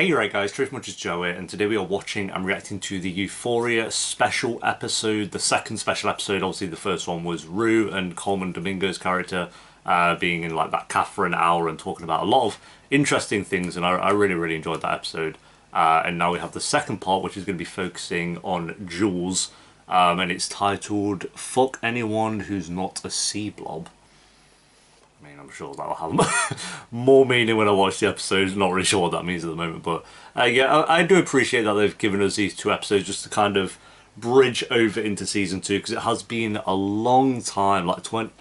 Hey, you right guys, Truth Much is Joe here, and today we are watching and reacting to the Euphoria special episode, the second special episode. Obviously the first one was Rue and Coleman Domingo's character being in like that cafe for an hour and talking about a lot of interesting things, and I really enjoyed that episode. And now we have the second part, which is going to be focusing on Jules, and it's titled Fuck Anyone Who's Not a Sea Blob. I mean, I'm sure that'll have more meaning when I watch the episodes. Not really sure what that means at the moment, but yeah, I do appreciate that they've given us these two episodes just to kind of bridge over into season two, because it has been a long time,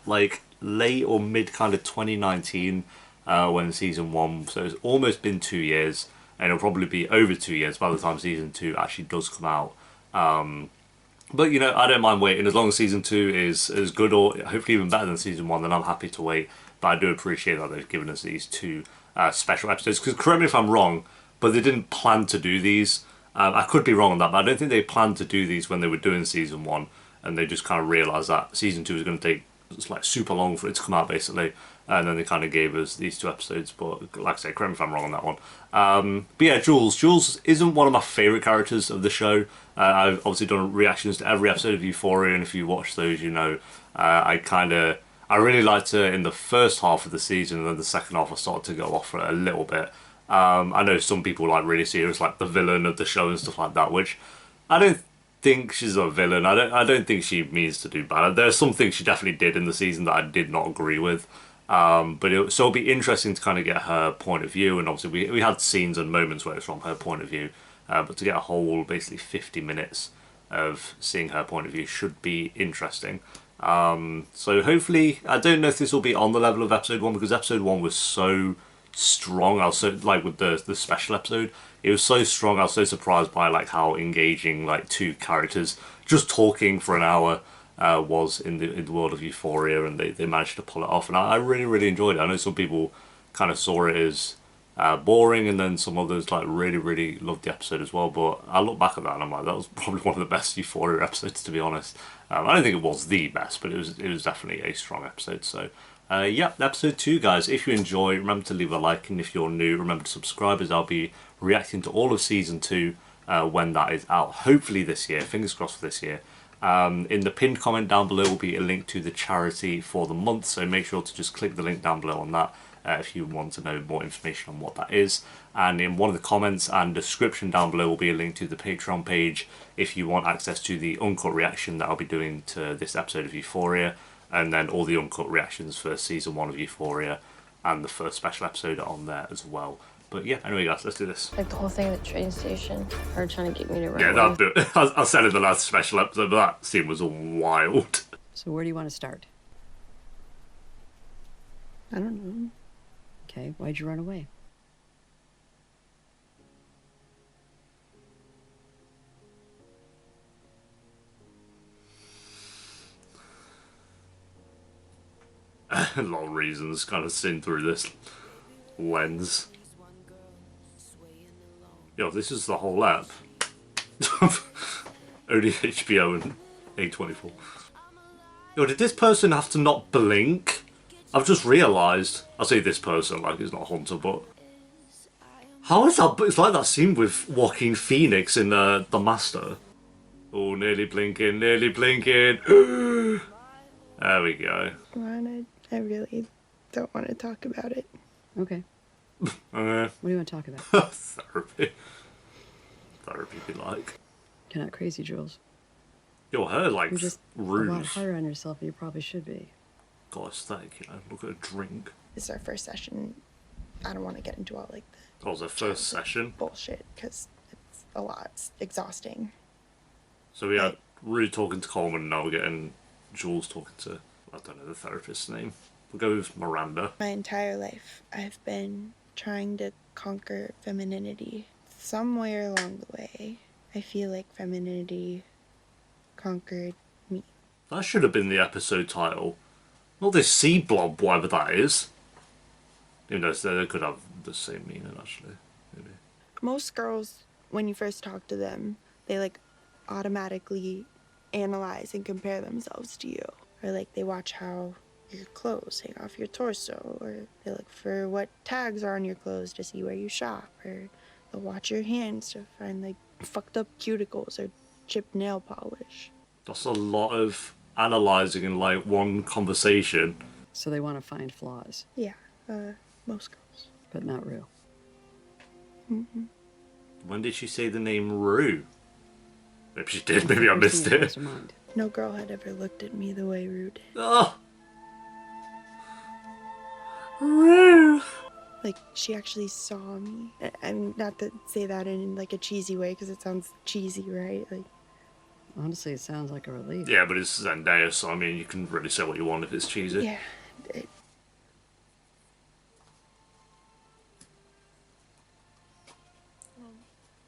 like late or mid kind of 2019 when season one. So it's almost been 2 years, and it'll probably be over 2 years by the time season two actually does come out. But you know, I don't mind waiting as long as season two is as good or hopefully even better than season one. Then I'm happy to wait. But I do appreciate that they've given us these two special episodes. Because correct me if I'm wrong, but they didn't plan to do these. I could be wrong on that, but I don't think they planned to do these when they were doing season one, and they just kind of realised that season two was going to take like super long for it to come out, basically. And then they kind of gave us these two episodes. But like I say, correct me if I'm wrong on that one. But yeah, Jules. Jules isn't one of my favourite characters of the show. I've obviously done reactions to every episode of Euphoria, and if you watch those, you know I really liked her in the first half of the season, and then the second half I started to go off her a little bit. I know some people like really see her as like the villain of the show and stuff like that, which I don't think she's a villain. I don't think she means to do bad. There are some things she definitely did in the season that I did not agree with. But it'll be interesting to kind of get her point of view, and obviously we had scenes and moments where it's from her point of view, but to get a whole basically 50 minutes of seeing her point of view should be interesting. So hopefully, I don't know if this will be on the level of episode one, because episode one was so strong. I was so like with the special episode, it was so strong. I was so surprised by like how engaging like two characters just talking for an hour was in the world of Euphoria, and they managed to pull it off, and I really enjoyed it. I know some people kind of saw it as boring, and then some others like really loved the episode as well. But I look back at that and I'm like, that was probably one of the best Euphoria episodes, to be honest. I don't think it was the best, but it was definitely a strong episode. So yeah, episode 2, guys. If you enjoy, remember to leave a like, and if you're new, remember to subscribe, as I'll be reacting to all of season 2 when that is out, hopefully this year. Fingers crossed for this year. In the pinned comment down below will be a link to the charity for the month, so make sure to just click the link down below on that if you want to know more information on what that is. And in one of the comments and description down below will be a link to the Patreon page if you want access to the uncut reaction that I'll be doing to this episode of Euphoria, and then all the uncut reactions for season 1 of Euphoria and the first special episode on there as well. But yeah, anyway guys, let's do this. Like the whole thing at the train station, her trying to get me to run. Yeah, that bit, I said in the last special episode, but that scene was wild. So where do you want to start? I don't know. Okay, why'd you run away? A lot of reasons kind of seen through this lens. Yo, this is the whole app. Only HBO and A24. Yo, did this person have to not blink? I've just realised. I say this person like it's not Hunter, but how is that? It's like that scene with Joaquin Phoenix in The Master. Oh, nearly blinking, nearly blinking. There we go. Ron, I really don't want to talk about it. Okay. What do you want to talk about? Therapy. Therapy be like. You're not crazy, Jules. You're her, like, You're just rude. a lot harder on yourself than you probably should be. Got aesthetic, you know. Look at a drink. This is our first session. I don't want to get into all like the That was our first session. bullshit, because it's a lot. It's exhausting. So we had Rue talking to Coleman, and now we're getting Jules talking to, I don't know the therapist's name. We'll go with Miranda. My entire life, I've been trying to conquer femininity. Somewhere along the way, I feel like femininity conquered me. That should have been the episode title. Not this sea blob, whatever that is. Even though they could have the same meaning, actually. Maybe. Most girls, when you first talk to them, they like automatically analyze and compare themselves to you. Or like they watch how your clothes hang off your torso, or they look for what tags are on your clothes to see where you shop, or they'll watch your hands to find like fucked up cuticles or chipped nail polish. That's a lot of analysing in like one conversation. So they want to find flaws, Yeah, most girls. but not Rue. Mm-hmm. When did she say the name Rue? Maybe she did, maybe I First missed thing that it. comes to mind. No girl had ever looked at me the way Rue did. Oh! Rue! Like, she actually saw me. I'm not to say that in like a cheesy way, because it sounds cheesy, right? Like, Honestly, it sounds like a relief. Yeah, but it's Zendaya, so I mean, you can really say what you want if it's cheesy. yeah.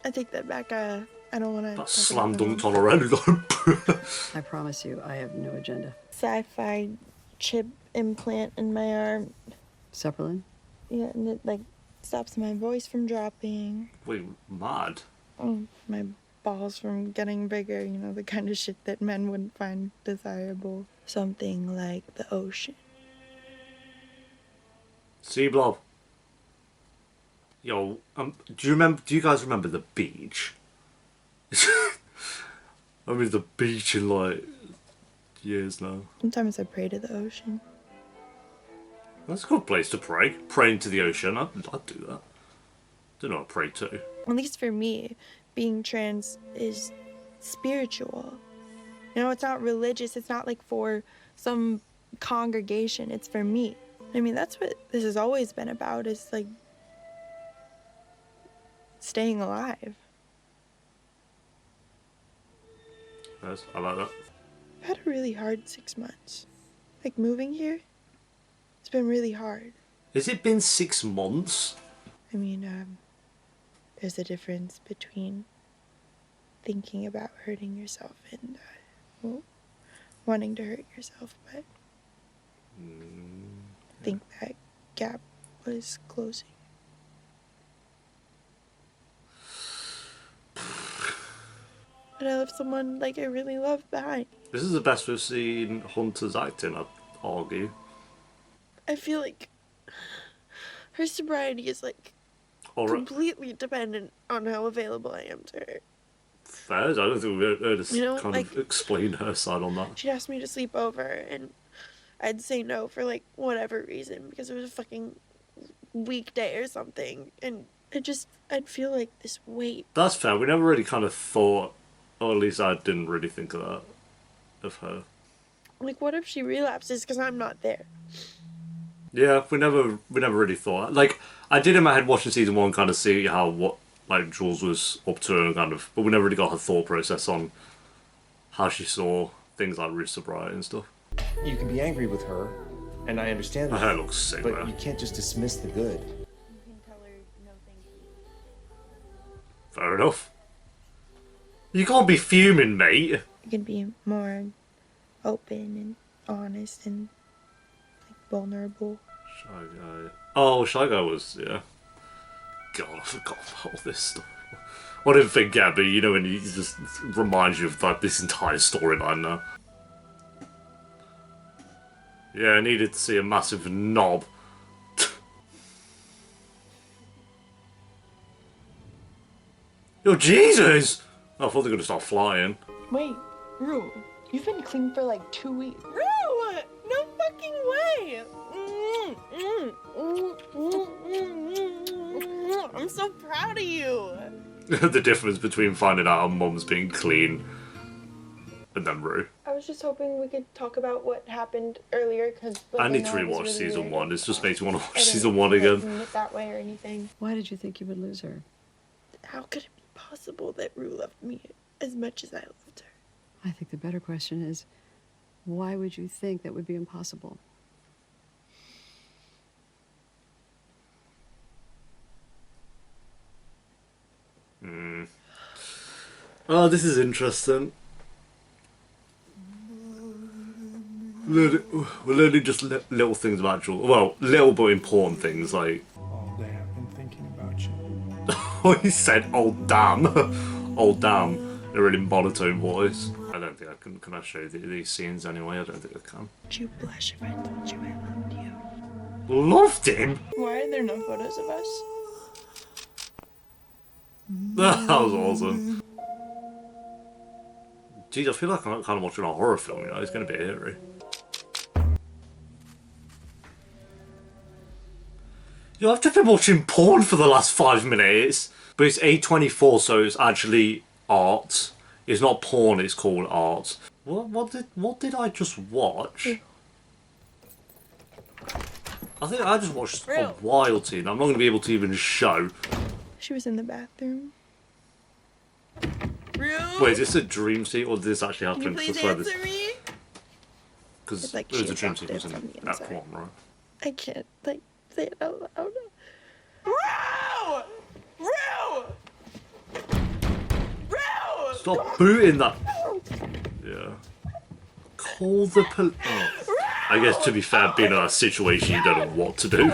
I take that back. I don't want to. That slam dunked on already, though. I promise you, I have no agenda. Sci-fi chip implant in my arm. Zeppelin? Yeah, and it like stops my voice from dropping. Wait, mad? My balls from getting bigger. You know, the kind of shit that men wouldn't find desirable. Something like the ocean. See, Blob? Yo, do you guys remember the beach? I mean, the beach in like years now. Sometimes I pray to the ocean. That's a good place to pray. Praying to the ocean. I'd do that. Don't know what to pray to. At least for me, being trans is spiritual. You know, it's not religious. It's not like for some congregation. It's for me. I mean, that's what this has always been about, is like staying alive. Yes, I like that. I've had a really hard 6 months. Like moving here, it's been really hard. Has it been 6 months? I mean, there's a difference between thinking about hurting yourself and well, wanting to hurt yourself, but I think that gap was closing. But I left someone like I really loved behind. This is the best we've seen Hunter's acting, I'd argue. I feel like her sobriety is like completely dependent on how available I am to her. Fair, I don't think we've heard us You know, kind like, of explain her side on that. She'd ask me to sleep over, and I'd say no for like whatever reason, because it was a fucking weekday or something, and I'd feel like this weight. That's fair, we never really kind of thought, or at least I didn't really think of that, of her. Like, what if she relapses because I'm not there? Yeah, we never really thought. Like, I did in my head watching season 1 kind of see what Jules was up to and kind of, but we never really got her thought process on how she saw things like Ruth's sobriety and stuff. You can be angry with her, and I understand Her that. hair looks sick, But man. you can't just dismiss the good. You can tell her no thank you. Fair enough. You can't be fuming, mate. You can be more open and honest and like vulnerable. Shy Guy. Oh, Shy Guy was, yeah. God, I forgot about all this stuff. I didn't think, yeah, but you know when he just reminds you of like this entire storyline now. Yeah, I needed to see a massive knob. Yo, Jesus! I thought they were going to start flying. Wait, Rue, you've been clean for like 2 weeks. Rue! No fucking way! I'm so proud of you! The difference between finding out our mum's being clean and then Rue. I was just hoping we could talk about what happened earlier, because I need to rewatch season 1. It just makes me want to watch season 1 again. It that way or anything. Why did you think you would lose her? How could it be possible that Rue loved me as much as I loved her? I think the better question is, why would you think that would be impossible? Oh, this is interesting. We're learning just little things about Jules. Well, little but important things, like... All day I've been thinking about you. Oh, he said, oh damn. Oh damn. In a really monotone voice. I don't think I can I show you these scenes anyway? I don't think I can. Would you blush if I told you I loved you? Loved him? Why are there no photos of us? That was awesome. Geez, I feel like I'm kind of watching a horror film, you know, it's going to be eerie. You know, I've just been watching porn for the last 5 minutes, but it's A24, so it's actually art. It's not porn, it's called art. What did I just watch? I think I just watched a wild scene. I'm not going to be able to even show. She was in the bathroom. Real? Wait, is this a dream scene or did this actually happen? Can you please answer me? Because Like, there was she a dream adopted sequence from in the that inside. one, right? I can't, like, say it out loud. Real! Real! Real! Stop booting that. Yeah. Call the police. Oh. I guess to be fair, being in that situation, you don't know what to do.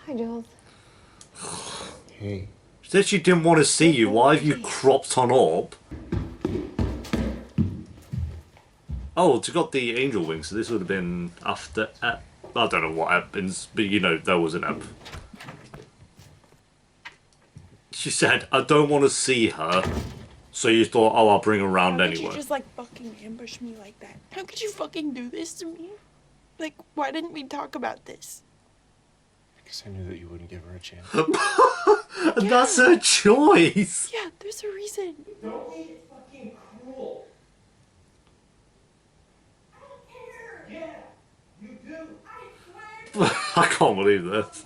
Hi, Jules. Hey. She said she didn't want to see you. Why have you cropped on up? Oh, she got the angel wings, so this would have been after. I don't know what happens, but you know, there was an ep. She said, I don't want to see her. So you thought, oh, I'll bring her around How could anyway. you just, like, fucking ambush me like that? How could you fucking do this to me? Like, why didn't we talk about this? Because I knew that you wouldn't give her a chance. And that's her choice. Yeah, there's a reason. Don't be fucking cruel. I don't care. Yeah, you do. I swear. I can't believe this.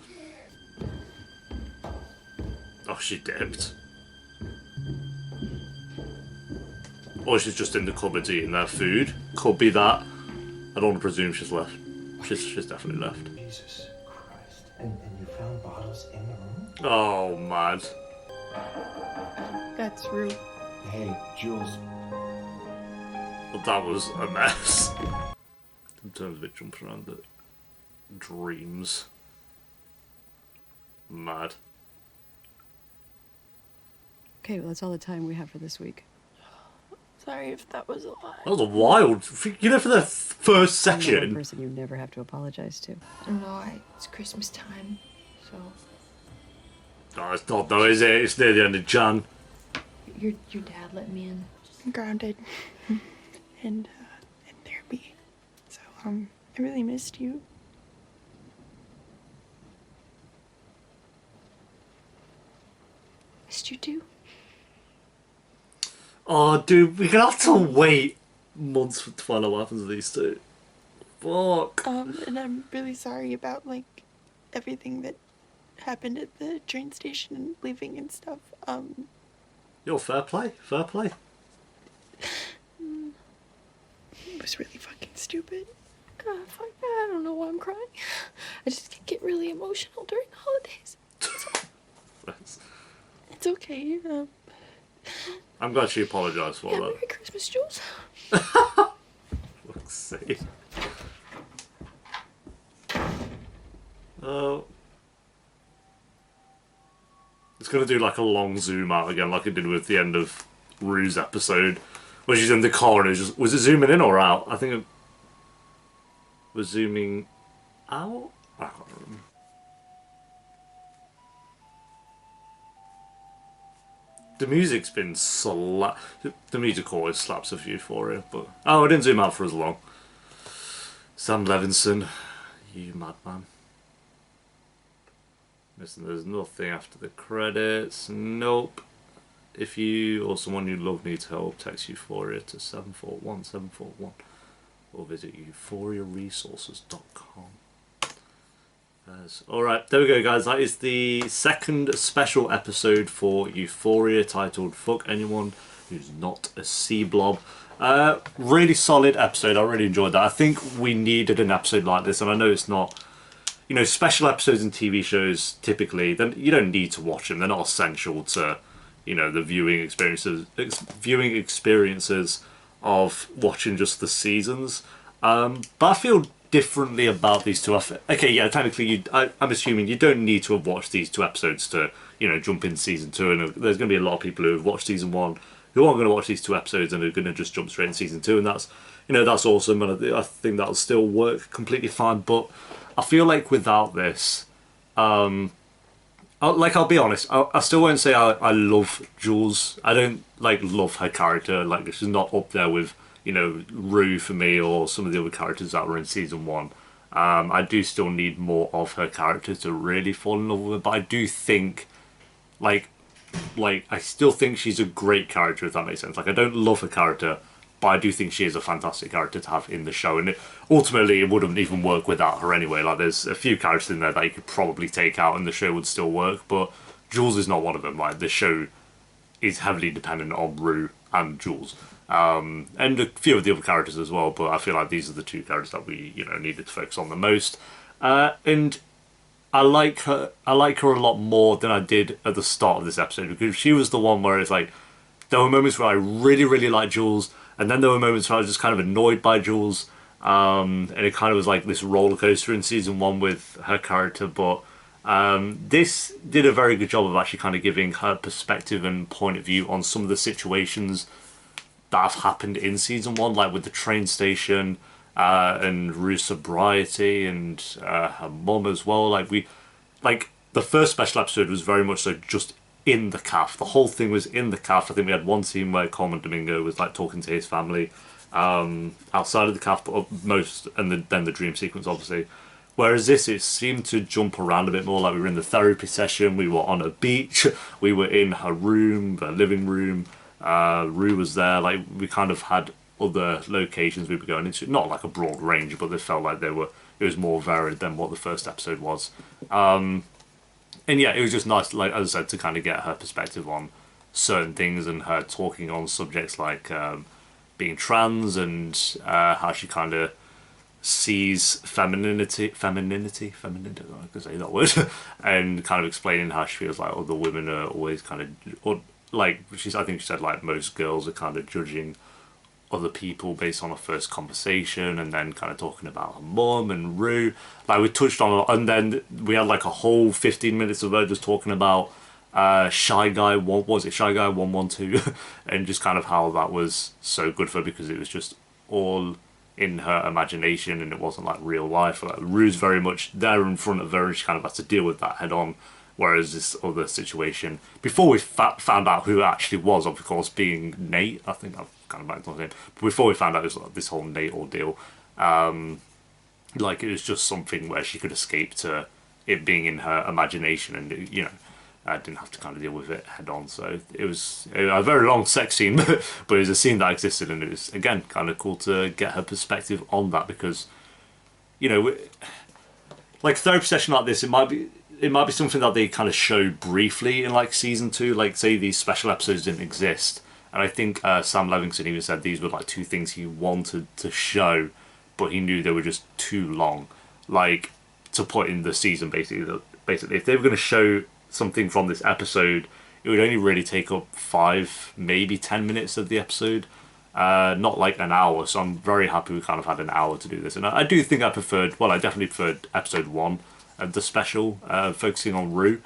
Oh, she dipped. Or she's just in the cupboard eating their food. Could be that. I don't want to presume she's left. She's definitely left. Jesus Christ. And you found bottles in the room? Oh, man. That's rude. Hey, Jules. But that was a mess. In terms of it jumping around the dreams. Mad. Okay, well, that's all the time we have for this week. Sorry if that was a lot. That was a wild. You know, for the first I'm the one section. person you never have to apologize to. No, it's Christmas time, so... Oh, it's not though, is it? It's near the end of Jan. Your dad let me in. I'm grounded. and, in therapy. So, I really missed you. Missed you too. Oh, dude, we're gonna have to wait months to find out what happens to these two. Fuck. And I'm really sorry about, like, everything that happened at the train station and leaving and stuff. Yo, fair play, fair play. It was really fucking stupid. God, fuck, I don't know why I'm crying. I just get really emotional during the holidays. It's okay. I'm glad she apologised for Yeah, that. Merry Christmas, Jules. Fuck's sake. Oh. It's gonna do like a long zoom out again, like it did with the end of Rue's episode, where she's in the car and it just was it zooming in or out? I think it was zooming out. I can't remember. The music's been the music always slaps of Euphoria, but oh, it didn't zoom out for as long. Sam Levinson, you madman. Listen, there's nothing after the credits. Nope. If you or someone you love needs help, text Euphoria to 741 741 or visit euphoriaresources.com. Alright, there we go, guys. That is the second special episode for Euphoria titled Fuck Anyone Who's Not a Sea Blob. Really solid episode. I really enjoyed that. I think we needed an episode like this, and I know it's not, you know, special episodes in TV shows typically, then you don't need to watch them. They're not essential to, you know, the viewing experiences of watching just the seasons. But I feel differently about these two. Okay, yeah, technically, I'm assuming you don't need to have watched these two episodes to, you know, jump in season 2. And there's going to be a lot of people who have watched season 1 who aren't going to watch these 2 episodes and are going to just jump straight in season 2. And that's, you know, that's awesome. And I think that'll still work completely fine. But I feel like without this, I'll be honest. I still won't say I love Jules. I don't like love her character. Like she's not up there with Rue for me or some of the other characters that were in season one. I do still need more of her character to really fall in love with her. But I do think, like, I still think she's a great character. If that makes sense. Like I don't love her character, but I do think she is a fantastic character to have in the show. And ultimately, it wouldn't even work without her anyway. Like, there's a few characters in there that you could probably take out and the show would still work. But Jules is not one of them. Like, the show is heavily dependent on Rue and Jules. And a few of the other characters as well. But I feel like these are the two characters that we, needed to focus on the most. And I like her a lot more than I did at the start of this episode, because she was the one where it's like, there were moments where I really, really liked Jules, and then there were moments where I was just kind of annoyed by Jules, and it kind of was like this roller coaster in season one with her character. But this did a very good job of actually kind of giving her perspective and point of view on some of the situations that have happened in season one, like with the train station, and Rue's sobriety, and her mum as well. Like the first special episode was very much so just in the calf. The whole thing was in the calf. I think we had one scene where Coleman Domingo was like talking to his family outside of the calf, but then the dream sequence, obviously. Whereas this, it seemed to jump around a bit more. Like we were in the therapy session, we were on a beach, we were in her room, her living room. Rue was there. Like we kind of had other locations we were going into. Not like a broad range, but they felt like it was more varied than what the first episode was. And yeah, it was just nice, like as I said, to kind of get her perspective on certain things and her talking on subjects like being trans and how she kind of sees femininity, I can say that word, and kind of explaining how she feels like other women are always kind of, or like I think she said like most girls are kind of judging other people based on a first conversation, and then kind of talking about her mum and Rue. Like we touched on, and then we had like a whole 15 minutes of her just talking about Shy Guy 112, and just kind of how that was so good for her because it was just all in her imagination and it wasn't like real life. Like Rue's very much there in front of her and she kind of has to deal with that head on. Whereas this other situation, before we found out who it actually was, of course, being Nate, I think I've kind of backed on him, but before we found out it was like this whole Nate ordeal, like it was just something where she could escape to it being in her imagination, and I didn't have to kind of deal with it head on. So it was a very long sex scene, but it was a scene that existed, and it was again kind of cool to get her perspective on that, because like a therapy session like this, it might be something that they kind of show briefly in like season 2. Like say these special episodes didn't exist, and I think Sam Levinson even said these were like 2 things he wanted to show, but he knew they were just too long, like to put in the season. Basically, if they were going to show something from this episode, it would only really take up 5, maybe 10 minutes of the episode, not like an hour. So I'm very happy we kind of had an hour to do this, and I do think I definitely preferred episode 1 of the special, focusing on Rue,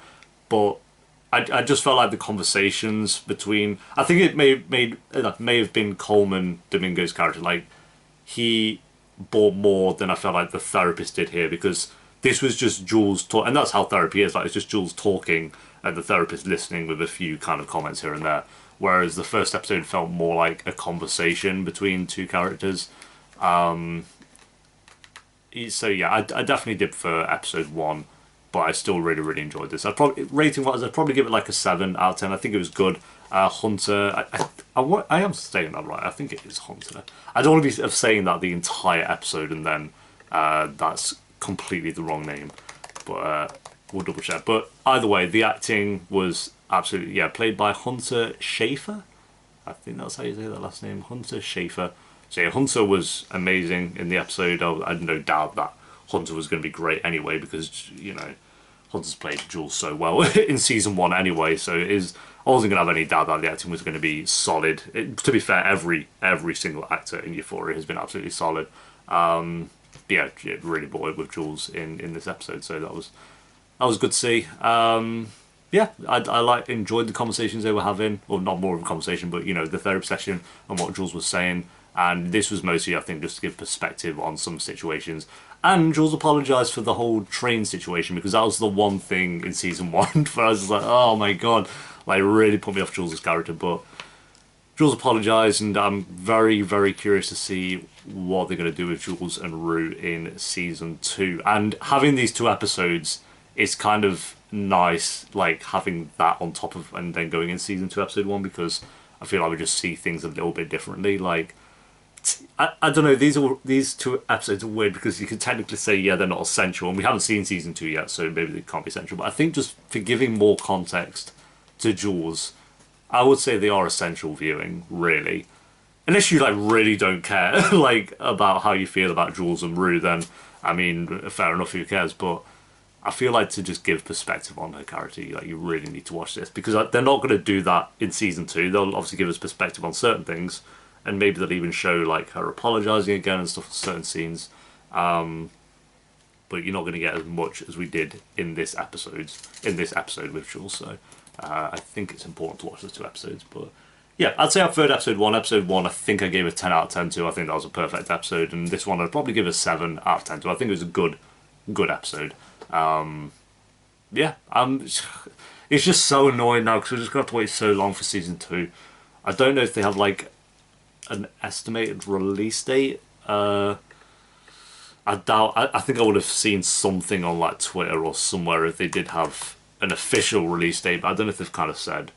but I just felt like the conversations between, I think it may have been Coleman Domingo's character, like he bought more than I felt like the therapist did here, because this was just Jules talk, and that's how therapy is, like it's just Jules talking and the therapist listening with a few kind of comments here and there, whereas the first episode felt more like a conversation between 2 characters. So yeah, I definitely did prefer episode 1, but I still really, really enjoyed this. I'd probably give it like a 7 out of 10. I think it was good. Hunter, I am saying that right. I think it is Hunter. I don't want to be saying that the entire episode and then that's completely the wrong name, but we'll double check. But either way, the acting was absolutely, played by Hunter Schafer. I think that's how you say that last name, Hunter Schafer. So yeah, Hunter was amazing in the episode. I had no doubt that Hunter was going to be great anyway, because Hunter's played Jules so well in season 1 anyway. So I wasn't going to have any doubt that the acting was going to be solid. To be fair, every single actor in Euphoria has been absolutely solid. It really bought it with Jules in this episode. So that was good to see. I enjoyed the conversations they were having, or not more of a conversation, but the therapy session and what Jules was saying. And this was mostly, I think, just to give perspective on some situations. And Jules apologised for the whole train situation, because that was the one thing in season 1 where I was like, oh my god, like, really put me off Jules' character. But Jules apologised, and I'm very, very curious to see what they're going to do with Jules and Rue in season 2. And having these 2 episodes is kind of nice, like having that on top of, and then going in season 2 episode 1, because I feel like we just see things a little bit differently. Like, I don't know, these 2 episodes are weird, because you could technically say, yeah, they're not essential, and we haven't seen season 2 yet, so maybe they can't be essential. But I think just for giving more context to Jules, I would say they are essential viewing, really. Unless you, like, really don't care, like, about how you feel about Jules and Rue, then, I mean, fair enough, who cares? But I feel like to just give perspective on her character, like, you really need to watch this, because they're not going to do that in season 2. They'll obviously give us perspective on certain things, and maybe they'll even show, like, her apologising again and stuff for certain scenes. But you're not going to get as much as we did in this episode with Jules. So I think it's important to watch those 2 episodes. But yeah, I'd say I preferred episode 1. Episode 1, I think I gave a 10 out of 10 to. I think that was a perfect episode. And this one, I'd probably give a 7 out of 10 to. I think it was a good episode. Yeah, it's just so annoying now, because we're just going to have to wait so long for season 2. I don't know if they have, like, an estimated release date. I doubt. I think I would have seen something on, like, Twitter or somewhere if they did have an official release date, but I don't know if they've kind of said.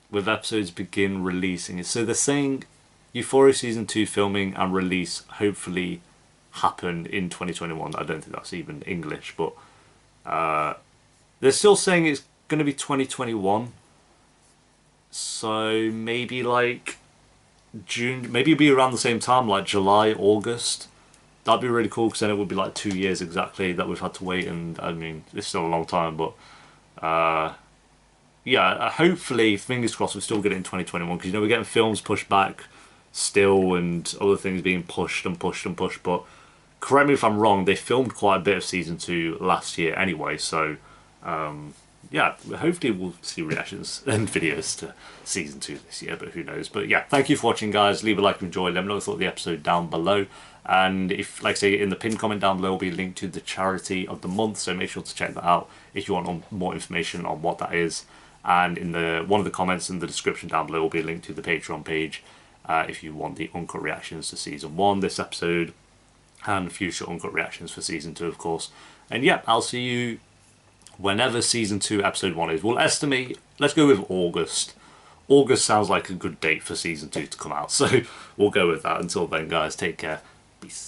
With episodes begin releasing, so they're saying Euphoria season 2 filming and release hopefully happen in 2021. I don't think that's even English, but they're still saying it's going to be 2021. So maybe, like, June, maybe it'd be around the same time, like July, August. That'd be really cool, because then it would be like 2 years exactly that we've had to wait, and I mean, it's still a long time, but yeah, hopefully, fingers crossed, we still get it in 2021, because, you know, we're getting films pushed back still, and other things being pushed and pushed and pushed. But correct me if I'm wrong, they filmed quite a bit of season 2 last year anyway, so yeah, hopefully we'll see reactions and videos to season 2 this year, but who knows. But yeah, thank you for watching, guys. Leave a like if you enjoyed. Let me know what you thought of the episode down below. And if, like I say, in the pinned comment down below will be a link to the charity of the month, so make sure to check that out if you want more information on what that is. And in one of the comments in the description down below will be a link to the Patreon page if you want the uncut reactions to season 1, this episode, and future uncut reactions for season 2, of course. And yeah, I'll see you whenever season 2 episode 1 is. We'll estimate, let's go with August. August sounds like a good date for season 2 to come out, so we'll go with that. Until then, guys, take care. Peace.